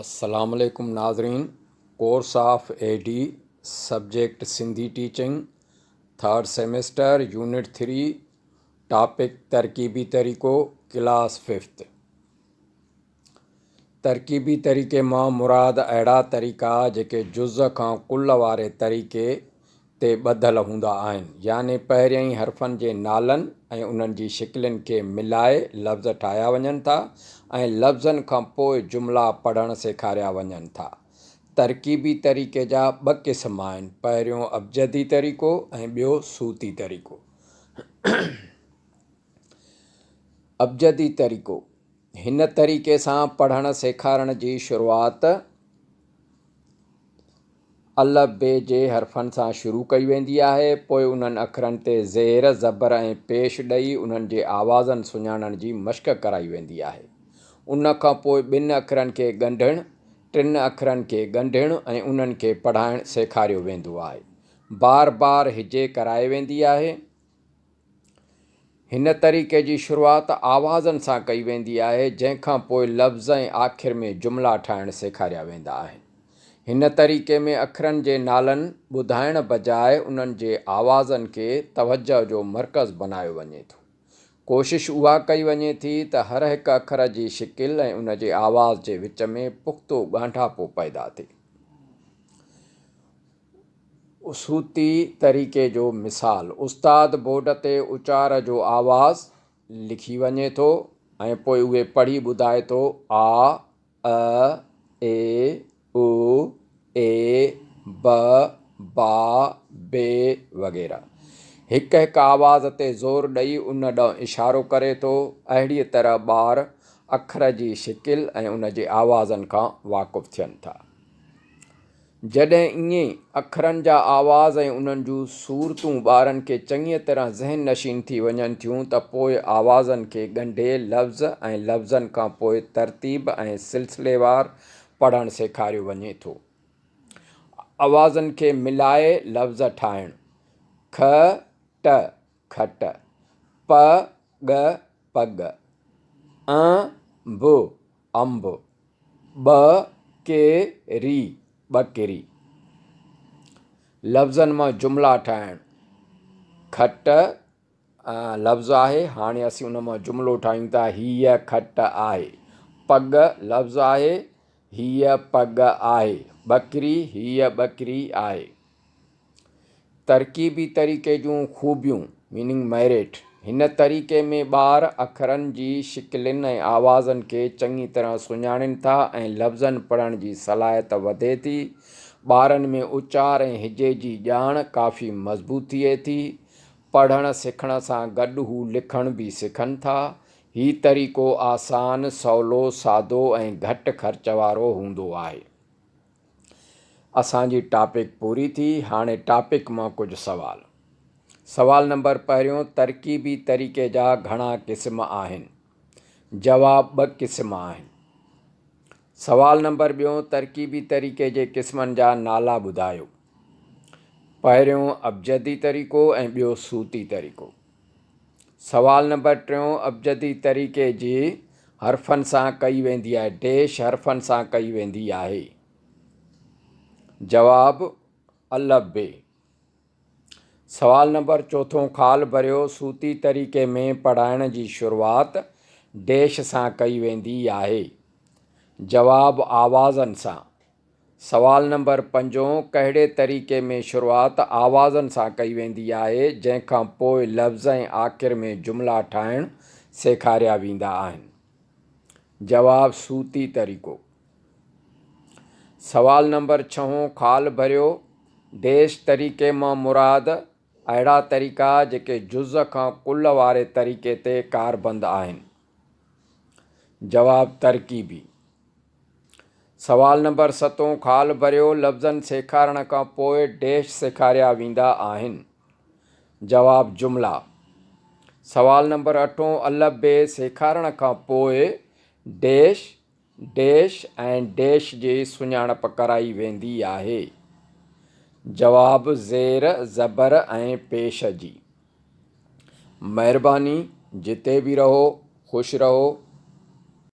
अस्सलामुअलैकुम नाज़रीन। Course of AD subject Sindhi teaching, third semester, unit 3, topic तरकीबी तरीक़ो, क्लास 5। तरकीबी तरीक़े मां मुराद अहिड़ा तरीक़ा जेके जुज़ खां कुल वारे तरीक़े ते ॿधल हूंदा आहिनि, यानी पहिरियां ई हरफ़नि जे नालनि ऐं उन्हनि जी शिकिलनि खे मिलाए लफ़्ज़ ठाहिया वञनि था ऐं लफ़्ज़नि खां पोइ जुमिला पढ़णु सेखारिया वञनि था। तरकीबी तरीक़े जा ॿ क़िस्म आहिनि, पहिरियों अबजदी तरीक़ो ऐं ॿियो सूती तरीक़ो। अबजदी तरीक़ो, हिन तरीक़े सां पढ़णु सेखारण जी शुरूआति अलफ़ बे जे हरफ़नि सां शुरू कई वेंदी आहे। पोइ उन्हनि अखरनि ते ज़ेर, ज़बर ऐं पेश ॾेई उन्हनि जे आवाज़नि सुञाणण जी मश्क कराई वेंदी आहे। उन खां पोइ ॿिनि अखरनि खे ॻंढणु, टिनि अखरनि खे ॻंढणु ऐं उन्हनि खे पढ़ाइणु सेखारियो वेंदो आहे। बार बार हिजे कराए वेंदी आहे। हिन तरीक़े जी शुरूआति आवाज़नि सां कई वेंदी आहे, जंहिंखां पोइ लफ़्ज़ ऐं आख़िर में जुमिला ठाहिणु सेखारिया वेंदा आहिनि। हिन तरीक़े में अखरनि जे नालनि ॿुधाइण बजाए उन्हनि जे आवाज़नि खे तवजह जो मर्कज़ बनायो वञे थो। कोशिश उहा कई वञे थी त हर हिकु अखर जी शिकिल ऐं उन जे आवाज़ जे विच में पुख़्तो ॻांढापो पैदा थिए। सूती तरीक़े जो मिसाल, उस्ताद बोर्ड ते उचार जो आवाज़ लिखी वञे थो ऐं पोइ उहे पढ़ी ॿुधाए थो, आ, अ, ए, उ, ए, ब, बा, बे वग़ैरह। हिकु हिकु आवाज़ ते ज़ोर ॾेई उन ॾांहुं इशारो करे थो। अहिड़ीअ तरह ॿार अखर जी शिकिल ऐं उन जे आवाज़नि खां वाक़ुफ़ु थियनि था। जॾहिं ईअं अखरनि जा आवाज़ ऐं उन्हनि जूं सूरतूं ॿारनि खे चङीअ तरह ज़हन नशीन थी वञनि थियूं त पोइ आवाज़नि खे ॻंढे लफ़्ज़ ऐं लफ़्ज़नि खां पोइ तरतीब ऐं सिलसिलेवार पढ़णु सेखारियो वञे थो। आवाज़नि खे मिलाए लफ़्ज़ ठाहिणु, ख ट खट, प ग पग, ब अंब, ब के री बकरी। लफ़्ज़नि मां जुमिला ठाहिणु, खट लफ़्ज़ आहे, हाणे असीं उन मां जुमिलो ठाहियूं था, हीअ खट आहे। पग लफ़्ज़ आहे, हीअ पग आहे। बकरी, हीअ बकरी आहे। तरकीबी तरीक़े जूं खूबियूं मीनिंग मेरिट, हिन तरीक़े में ॿार अखरनि जी शिकिलनि ऐं आवाज़नि खे चङी तरह सुञाणनि था ऐं लफ़्ज़नि पढ़ण जी सलाहियत वधे थी। ॿारनि में उचार ऐं हिजे जी ॼाण काफ़ी मज़बूत थिए थी। पढ़णु सिखण सां गॾु हू लिखणु बि सिखनि था। हीउ तरीक़ो आसान, सवलो, सादो ऐं घटि ख़र्च वारो हूंदो आहे। असांजी टॉपिक पूरी थी। हाणे टॉपिक मां कुझु सवाल। सवाल नंबर पहिरियों, तरकीबी तरीक़े जा घणा क़िस्म आहिनि? जवाब, 2 क़िस्म आहिनि। सवाल नंबर ॿियों, तरकीबी तरीक़े जे क़िस्मनि जा नाला ॿुधायो। पहिरियों अबजदी तरीक़ो ऐं ॿियो सूती तरीक़ो। सवाल नंबर टियों, अबजदी तरीक़े जी हरफ़नि सां कई वेंदी आहे, डैश हरफ़नि सां कई वेंदी आहे। जवाब, अलफ़ बे। सवाल नंबर चौथों, ख़ाल भरियो, सूती तरीक़े में पढ़ाइण जी शुरूआति डैश सां कई वेंदी आहे। जवाब, आवाज़नि सां। सवाल नंबर 5, कहिड़े तरीक़े में शुरूआति आवाज़नि सां कई वेंदी आहे, जंहिंखां पोइ लफ़्ज़ ऐं आख़िर में जुमिला ठाहिणु सेखारिया वेंदा आहिनि। जवाब, सूती तरीक़ो। सवाल नंबर 6, ख़ाल भरियो, डैश तरीक़े मां मुराद अहिड़ा तरीक़ा जेके जुज़ खां कुल वारे तरीक़े ते कारबंद आहिनि। जवाब, तरकीबी। सवाल नंबर 7, ख़ाल भरियो, लफ़्ज़नि सेखारण खां पोइ डैश सेखारिया वेंदा आहिनि। जवाब, जुमिला। सवाल नंबर 8, अलफ़ बे सेखारण खां पोइ डैश, डैश ऐं डैश जी सुञाणप कराई वेंदी आहे। जवाब, ज़ेर, ज़बर ऐं पेश जी। महिरबानी, जिते बि रहो ख़ुशि रहो।